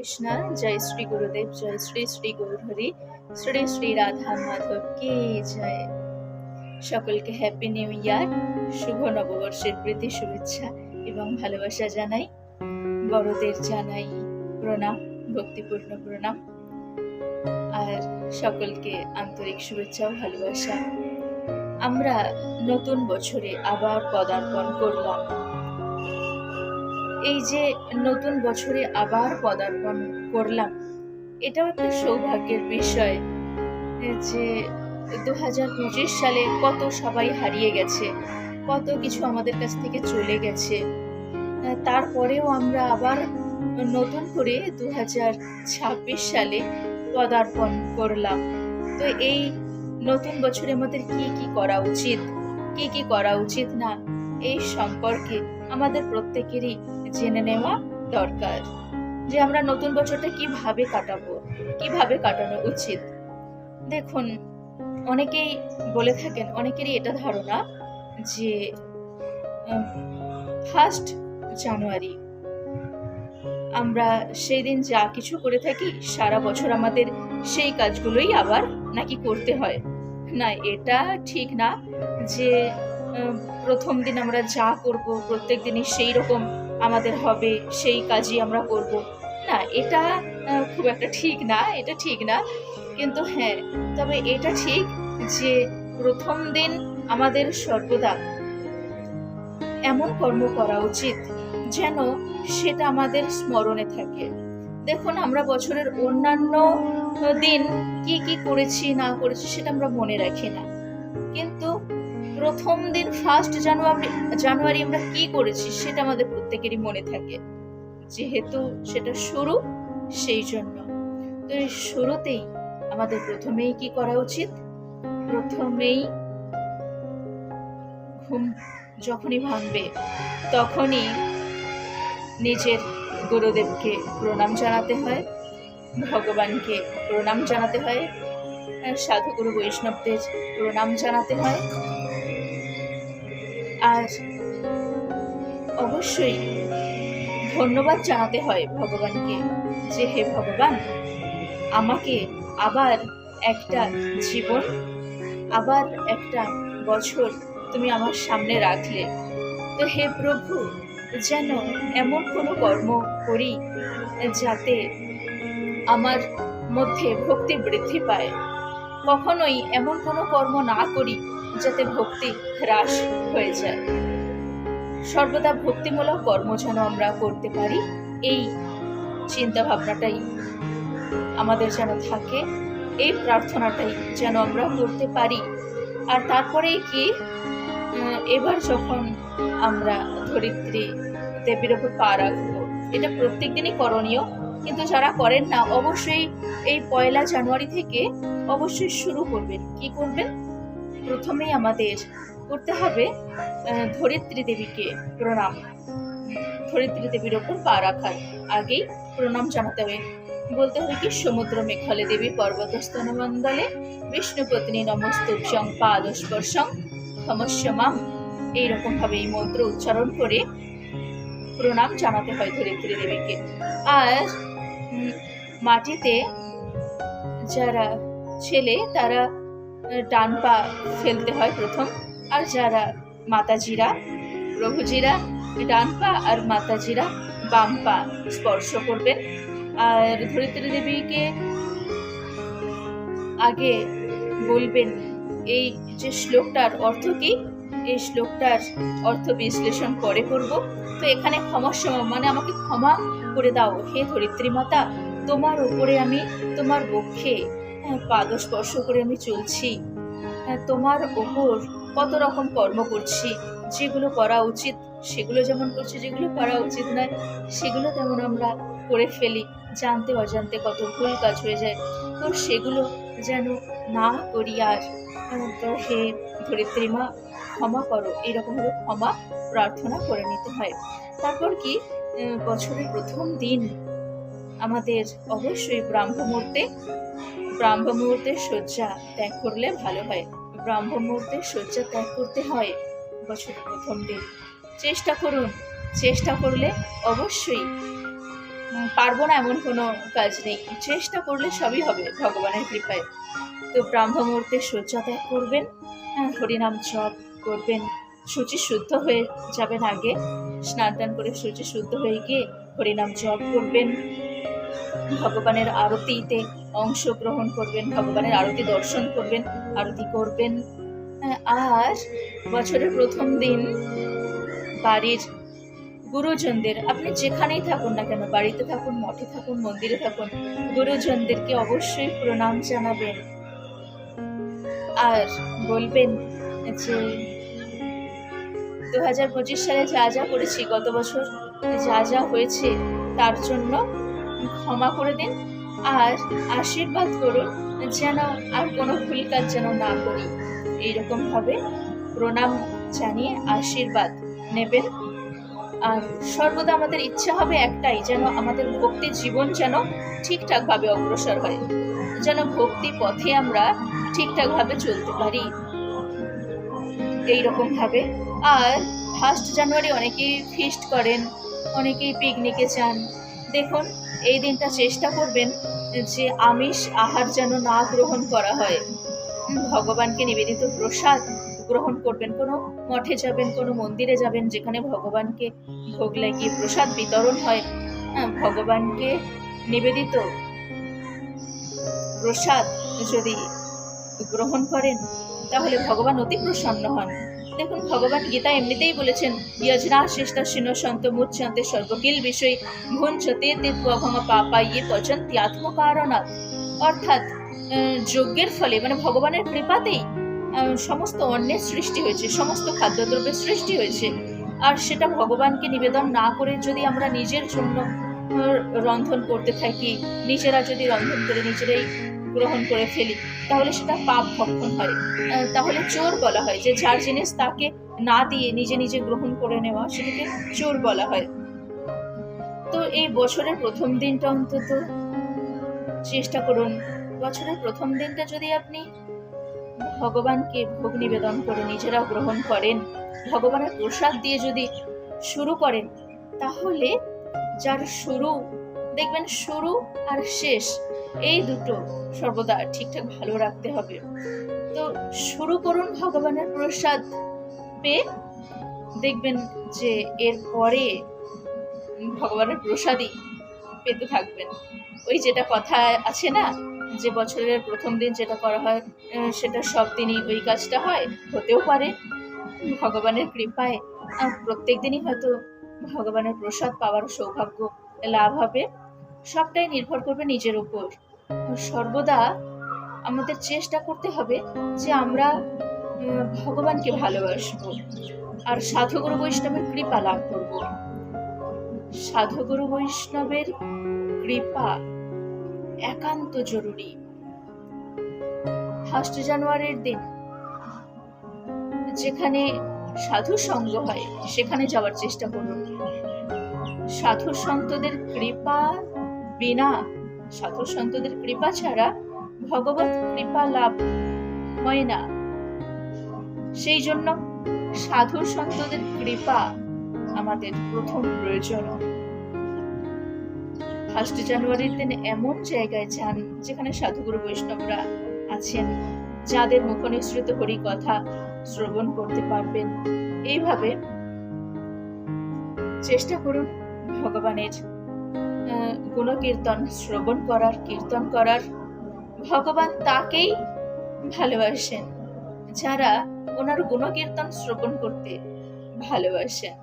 কৃষ্ণ। জয় শ্রী গুরুদেব, জয় শ্রী শ্রী গৌরহরি, শ্রী শ্রী রাধা মাধব কি জয়। সকলকে হ্যাপি নিউ ইয়ার, শুভ নববর্ষের প্রীতি শুভেচ্ছা এবং ভালোবাসা জানাই। বড়দের জানাই প্রণাম, ভক্তিপূর্ণ প্রণাম, আর সকলকে আন্তরিক শুভেচ্ছা ও ভালোবাসা। আমরা নতুন বছরে আবার পদার্পণ করলাম। এই যে নতুন বছরে আবার পদার্পণ করলাম, এটাও একটা সৌভাগ্যের বিষয় যে 2025 সালে কত সবাই হারিয়ে গেছে, কত কিছু আমাদের কাছ থেকে চলে গেছে। তারপরেও আমরা আবার নতুন করে 2026 সালে পদার্পণ করলাম। তো এই নতুন বছরে আমাদের কি কি করা উচিত, কি কি করা উচিত না, এই সম্পর্কে আমাদের প্রত্যেকেরই জেনে নেওয়া দরকার যে আমরা নতুন বছরটা কিভাবে কাটাবো, কিভাবে কাটানো উচিত। দেখুন, অনেকেই বলে থাকেন, অনেকেরই এটা ধারণা যে 1 জানুয়ারি আমরা সেই দিন যা কিছু করে থাকি সারা বছর আমাদের সেই কাজগুলোই আবার নাকি করতে হয়। না, এটা ঠিক না যে প্রথম দিন আমরা যা করব প্রত্যেক দিনই সেই রকম আমাদের হবে, সেই কাজই আমরা করব। না, এটা খুব একটা ঠিক না, এটা ঠিক না। কিন্তু হ্যাঁ, তবে এটা ঠিক যে প্রথম দিন আমাদের সর্বদা এমন কর্ম করা উচিত যেন সেটা আমাদের স্মরণে থাকে। দেখুন, আমরা বছরের অন্যান্য দিন কি কি করেছি না করেছি সেটা আমরা মনে রাখি না, কিন্তু প্রথম দিন 1 জানুয়ারি আমরা কি করেছি সেটা আমাদের প্রত্যেকেরই মনে থাকে, যেহেতু সেটা শুরু, সেই জন্য। তো এই শুরুতেই আমাদের প্রথমেই কি করা উচিত, প্রথমেই ঘুম যখনই ভাঙবে তখনই নিজের গুরুদেবকে প্রণাম জানাতে হয়, ভগবানকে প্রণাম জানাতে হয়, সাধুগুরু বৈষ্ণবদের প্রণাম জানাতে হয়, আর অবশ্যই ধন্যবাদ জানাতে হয় ভগবানকে যে হে ভগবান, আমাকে আবার একটা জীবন, আবার একটা বছর তুমি আমার সামনে রাখলে। তো হে প্রভু, যেন এমন কোনো কর্ম করি যাতে আমার মধ্যে ভক্তি বৃদ্ধি পায়, কখনোই এমন কোনো কর্ম না করি যাতে ভক্তি হ্রাস হয়ে যায়। সর্বদা ভক্তিমূলক কর্ম যেন আমরা করতে পারি, এই চিন্তা ভাবনাটাই আমাদের যেন থাকে, এই প্রার্থনাটাই যেন আমরা করতে পারি। আর তারপরেই কি, এবার যখন আমরা ধরিত্রী দেবীর ওপর পা রাখবো, এটা প্রত্যেক দিনই করণীয়, কিন্তু যারা করেন না অবশ্যই এই 1 জানুয়ারি থেকে অবশ্যই শুরু করবেন। কি করবেন? প্রথমেই আমাদের করতে হবে ধরিত্রী দেবীকে প্রণাম। ধরিত্রী দেবীর ওপর পা রাখার আগেই প্রণাম জানাতে হবে, বলতে হবে কি, সমুদ্র মেঘলে দেবী পর্বতস্তন মণ্ডলে বিষ্ণুপত্নী নমস্তুভ্যং পাদস্পর্শং ক্ষমস্য মাম। এইরকম ভাবে এই মন্ত্র উচ্চারণ করে প্রণাম জানাতে হয় ধরিত্রী দেবীকে। আর মাটিতে যারা ছেলে তারা ডান পা ফেলতে হয় প্রথম, আর যারা মাতাজিরা, প্রভুজিরা ডান পা আর মাতাজিরা বাম পা স্পর্শ করবেন। আর ধরিত্রী দেবীকে আগে বলবেন এই যে শ্লোকটার অর্থ কি, এই শ্লোকটার অর্থ বিশ্লেষণ পরে করব। তো এখানে ক্ষমস্য মানে আমাকে ক্ষমা করে দাও হে ধরিত্রী মাতা, তোমার উপরে আমি, তোমার বক্ষে পাদ স্পর্শ করে আমি চলছি, তোমার ওপর কত রকম কর্ম করছি, যেগুলো করা উচিত সেগুলো যেমন করছি, যেগুলো করা উচিত নয় সেগুলো তেমন আমরা করে ফেলি, জানতে অজান্তে কত ভুল কাজ হয়ে যায়। তো সেগুলো যেন না করি। আর তো হে ধরিত্রী মা ক্ষমা করো, এরকমভাবে ক্ষমা প্রার্থনা করে নিতে হয়। তারপর কি, বছরের প্রথম দিন আমাদের অবশ্যই ব্রাহ্ম মুহূর্তে শয্যা ত্যাগ করলে ভালো হয়। ব্রাহ্ম মুহূর্তে শয্যা ত্যাগ করতে হয় বছরের প্রথম দিন। চেষ্টা করুন, চেষ্টা করলে অবশ্যই পারবো না এমন কোনো কাজ নেই, চেষ্টা করলে সবই হবে ভগবানের কৃপায়। তো ব্রাহ্ম মুহূর্তে শয্যা ত্যাগ করবেন, হরিনাম জপ করবেন, শুচি শুদ্ধ হয়ে যাবেন, আগে স্নান টান করে শুচি শুদ্ধ হয়ে গিয়ে হরিনাম জপ করবেন, ভগবানের আরতিতে অংশগ্রহণ করবেন, ভগবানের আরতি দর্শন করবেন, আরতি করবেন। আর বছরের প্রথম দিন বাড়ির গুরুজনদের, আপনি যেখানেই থাকুন না কেন, বাড়িতে থাকুন, মঠে থাকুন, মন্দিরে থাকুন, গুরুজনদেরকে অবশ্যই প্রণাম জানাবেন। আর বলবেন যে 2025 সালে যা যা করেছি, গত বছর যা যা হয়েছে তার জন্য ক্ষমা করে দিন, আর আশীর্বাদ করুন যেন আর কোনো ভুল কাজ যেন না করি। এইরকম ভাবে প্রণাম জানিয়ে আশীর্বাদ নেবেন। আর সর্বদা আমাদের ইচ্ছা হবে একটাই, যেন আমাদের ভক্তি জীবন যেন ঠিকঠাক ভাবে অগ্রসর হয়, যেন ভক্তি পথে আমরা ঠিকঠাক ভাবে চলতে পারি, এইরকম ভাবে। আর 1 জানুয়ারি অনেকেই ফিস্ট করেন, অনেকেই পিকনিকে যান। দেখুন, এই দিনটা চেষ্টা করবেন যে আমিষ আহার যেন না গ্রহণ করা হয়, ভগবানকে নিবেদিত প্রসাদ গ্রহণ করবেন। কোনো মঠে যাবেন, কোনো মন্দিরে যাবেন যেখানে ভগবানকে ভোগ লাগিয়ে প্রসাদ বিতরণ হয়, ভগবানকে নিবেদিত প্রসাদ যদি গ্রহণ করেন তাহলে ভগবান অতি প্রসন্ন হন। দেখুন, ভগবান গীতা এমনিতেই বলেছেন, যজনা শিষ্টাশীন সন্ত মুচ্যন্তে সর্বকিল বিষয় ভুঞ্চতে তেত্বভঙ্গ পাপা ইয়ে পচন্তি আত্মকারণাৎ। অর্থাৎ যজ্ঞের ফলে, মানে ভগবানের কৃপাতেই সমস্ত অন্নের সৃষ্টি হয়েছে, সমস্ত খাদ্যদ্রব্যের সৃষ্টি হয়েছে। আর সেটা ভগবানকে নিবেদন না করে যদি আমরা নিজের জন্য রন্ধন করতে থাকি, নিজেরা যদি রন্ধন করে নিজেরাই গ্রহণ করে ফেলি, তাহলে সেটা পাপ ভক্ষণ হয়। তাহলে চোর বলা হয়, যে যার জিনিস তাকে না দিয়ে নিজে নিজে গ্রহণ করে নেওয়া, সেটাকে চোর বলা হয়। তো এই বছরের প্রথম দিনটা অন্তত চেষ্টা করুন, বছরের প্রথম দিনটা যদি আপনি ভগবানকে ভোগ নিবেদন করে নিজেরা গ্রহণ করেন, ভগবানের প্রসাদ দিয়ে যদি শুরু করেন, তাহলে যার শুরু, দেখবেন শুরু আর শেষ এই দুটো সর্বদা ঠিকঠাক ভালো রাখতে হবে। তো শুরু করুন ভগবানের প্রসাদ পেয়ে, দেখবেন যে এর পরে ভগবানের প্রসাদই পেতে থাকবেন। ওই যেটা কথা আছে না, যে বছরের প্রথম দিন যেটা করা হয় সেটা সব দিনই ওই কাজটা হয়, হতেও পারে ভগবানের কৃপায় প্রত্যেক দিনই হয়তো ভগবানের প্রসাদ পাওয়ার সৌভাগ্য লাভ হবে। সবটাই নির্ভর করবে নিজের উপর। সর্বদা আমাদের চেষ্টা করতে হবে যে আমরা ভগবানকে ভালোবাসবো আর সাধুগুরু বৈষ্ণবের কৃপা লাভ করব। সাধুগুরু বৈষ্ণবের কৃপা একান্ত জরুরি। 1 জানুয়ারির দিন যেখানে সাধু সঙ্গ হয় সেখানে যাওয়ার চেষ্টা করুন। সাধু সন্তদের কৃপা বিনা, সাধু সন্তদের কৃপা ছাড়া ভগবত কৃপা লাভ হয় না। সেই জন্য সাধু সন্তদের কৃপা আমাদের প্রথম প্রয়োজন। 1 জানুয়ারির দিন এমন জায়গায় যান যেখানে সাধুগুরু বৈষ্ণবরা আছেন, যাদের মুখনিসৃত হরি কথা শ্রবণ করতে পারবেন। এইভাবে চেষ্টা করুন ভগবানের গুণকীর্তন শ্রবণ করার, কীর্তন করার। ভগবান তাকেই ভালোবাসেন যারা ওনার গুণকীর্তন শ্রবণ করতে ভালোবাসেন,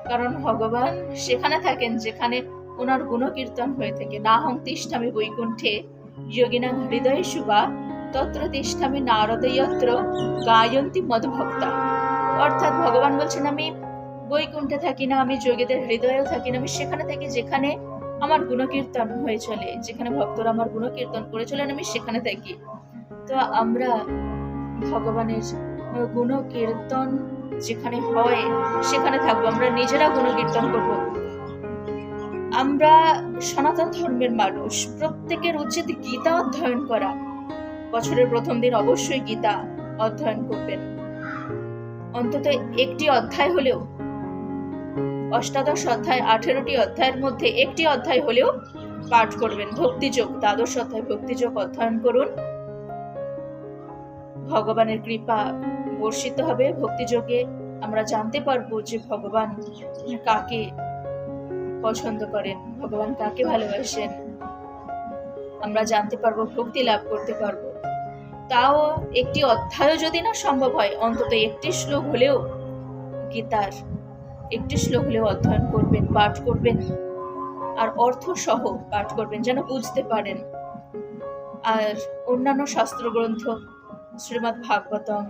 কারণ ভগবান সেখানে থাকেন যেখানে ওনার গুণকীর্তন হয়ে থাকে। নাহং তিষ্ঠামি বৈকুণ্ঠে যোগিনাং হৃদয়ে শুভা তত্র তিষ্ঠামি নারদয়ত্র গায়ন্তি মদভক্তা। অর্থাৎ ভগবান বলছেন, আমি বৈকুণ্ঠে থাকি না, আমি যোগীদের হৃদয়েও থাকি না, আমি সেখানে থাকি যেখানে আমার গুণকীর্তন হয়ে চলে, যেখানে ভক্তরা আমার গুণকীর্তন করে চলেন, আমি সেখানে থাকি। তো আমরা ভগবানের গুণকীর্তন যেখানে হয় সেখানে থাকবো, আমরা নিজেরা গুণকীর্তন করব। আমরা সনাতন ধর্মের মানুষ, প্রত্যেকের উচিত গীতা অধ্যয়ন করা। বছরের প্রথম দিন অবশ্যই গীতা অধ্যয়ন করবেন, অন্তত একটি অধ্যায় হলেও অষ্টাদশ অধ্যায় 18টি অধ্যায়ের মধ্যে একটি অধ্যায় হলেও পাঠ করবেন। ভক্তিযোগ, দ্বাদশ অধ্যায় ভক্তিযোগ অধ্যয়ন করুন। ভগবানের কৃপা বর্ষিত হবে। ভক্তিযোগে আমরা জানতে পারবো যে ভগবান কাকে পছন্দ করেন, ভগবান কাকে ভালোবাসেন। আমরা জানতে পারবো, ভক্তি লাভ করতে পারবো। তাও একটি অধ্যায়ও যদি না সম্ভব হয়, অন্তত একটি শ্লোক হলেও, গীতার একটি শ্লোক হলেও অধ্যয়ন করবেন, পাঠ করবেন, আর অর্থ সহ পাঠ করবেন যেন বুঝতে পারেন। আর অন্যান্য শাস্ত্র গ্রন্থ, শ্রীমদ্ ভাগবতম,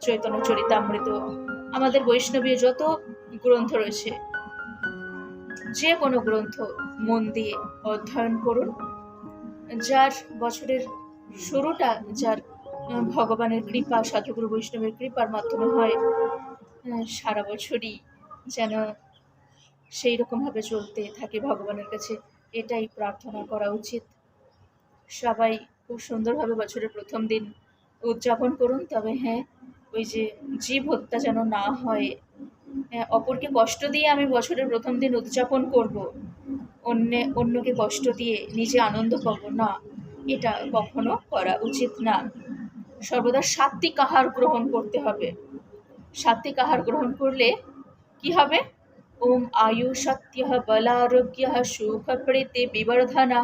চৈতন্য চরিতামৃত, আমাদের বৈষ্ণবীয় যত গ্রন্থ রয়েছে, যে কোনো গ্রন্থ মন দিয়ে অধ্যয়ন করুন। যার বছরের শুরুটা যার ভগবানের কৃপা, সাধুগুরু বৈষ্ণবের কৃপার মাধ্যমে হয়, সারা বছরই যেন সেই রকমভাবে চলতে থাকে ভগবানের কাছে, এটাই প্রার্থনা করা উচিত। সবাই খুব সুন্দরভাবে বছরের প্রথম দিন উদযাপন করুন। তবে হ্যাঁ, ওই যে জীব হত্যা যেন না হয়, অপরকে কষ্ট দিয়ে আমি বছরের প্রথম দিন উদযাপন করব, অন্যকে কষ্ট দিয়ে নিজে আনন্দ পাবো না, এটা কখনো করা উচিত না। সর্বদা সাত্বিক আহার গ্রহণ করতে হবে। সাত্বিক আহার গ্রহণ করলে কি হবে? ওম আয়ু সত্যঃ বলারোগ্যঃ সুখ প্রীতি বিবর্ধনা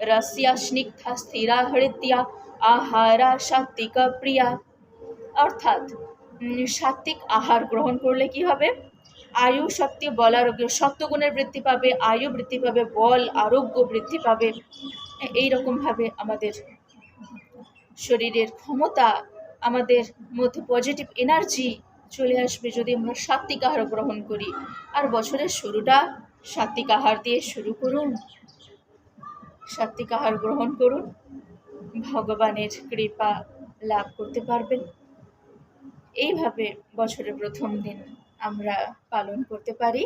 রস্যা স্নিগ্ধা স্থিরা হৃদ্যা আহারা সাত্বিক প্রিয়া। অর্থাৎ সাত্বিক আহার গ্রহণ করলে কি হবে? আয়ু সত্য বলারোগ্য, সত্যগুণের বৃদ্ধি পাবে, আয়ু বৃদ্ধি পাবে, বল আরোগ্য বৃদ্ধি পাবে। এইরকমভাবে আমাদের শরীরের ক্ষমতা, আমাদের মধ্যে পজিটিভ এনার্জি চলে আসবে যদি আমরা সাত্বিক আহার গ্রহণ করি। আর বছরের শুরুটা সাত্বিক আহার দিয়ে শুরু করুন, সাত্বিক আহার গ্রহণ করুন, ভগবানের কৃপা লাভ করতে পারবেন। এইভাবে বছরের প্রথম দিন আমরা পালন করতে পারি।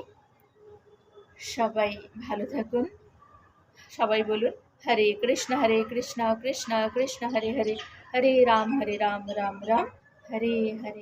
সবাই ভালো থাকুন। সবাই বলুন হরে কৃষ্ণ কৃষ্ণ কৃষ্ণ হরে হরে, হরে রাম রাম রাম হরে হরে।